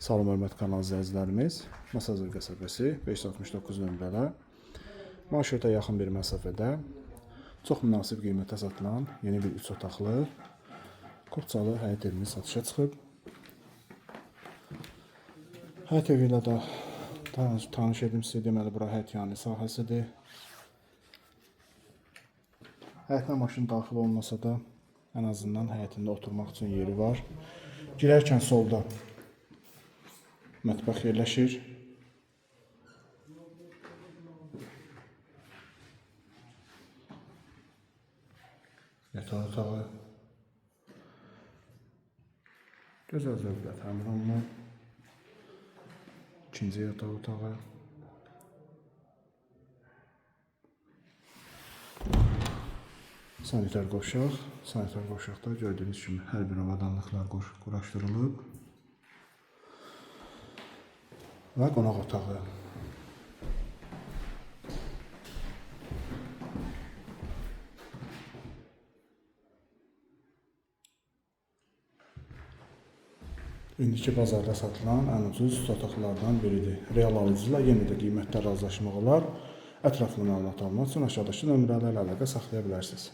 Salam hörmətli kanal izləyicilərimiz, Masazır qəsəbəsi 569 nömrələ marşruta yaxın bir məsafədə çox münasib qiymətə satılan yeni bir 3 otaqlı Qopçalı həyət evimiz satışa çıxıb. Həyət evi ilə də tanış edim sizə, deməli bura həyət yanı sahəsidir. Həyətinə maşın daxil olmasa da ən azından həyətində oturmaq üçün yeri var. Girərkən solda mətbəx yerləşir. Yataq otağı. Gözəl zövqlə təmir olunub. İkinci yataq otağı. Sanitar qovşaq. Sanitar qovşaqda gördüyünüz kimi hər bir avadanlıqlar quraşdırılıb. Və qonaq otağı. İndiki bazarda satılan ən ucuz otaqlardan biridir. Real alıcıyla yenə də qiymətdə razılaşmaq olar. Ətraflı məlumat almaq üçün aşağıdakı nömrələrlə əlaqə saxlaya bilərsiniz.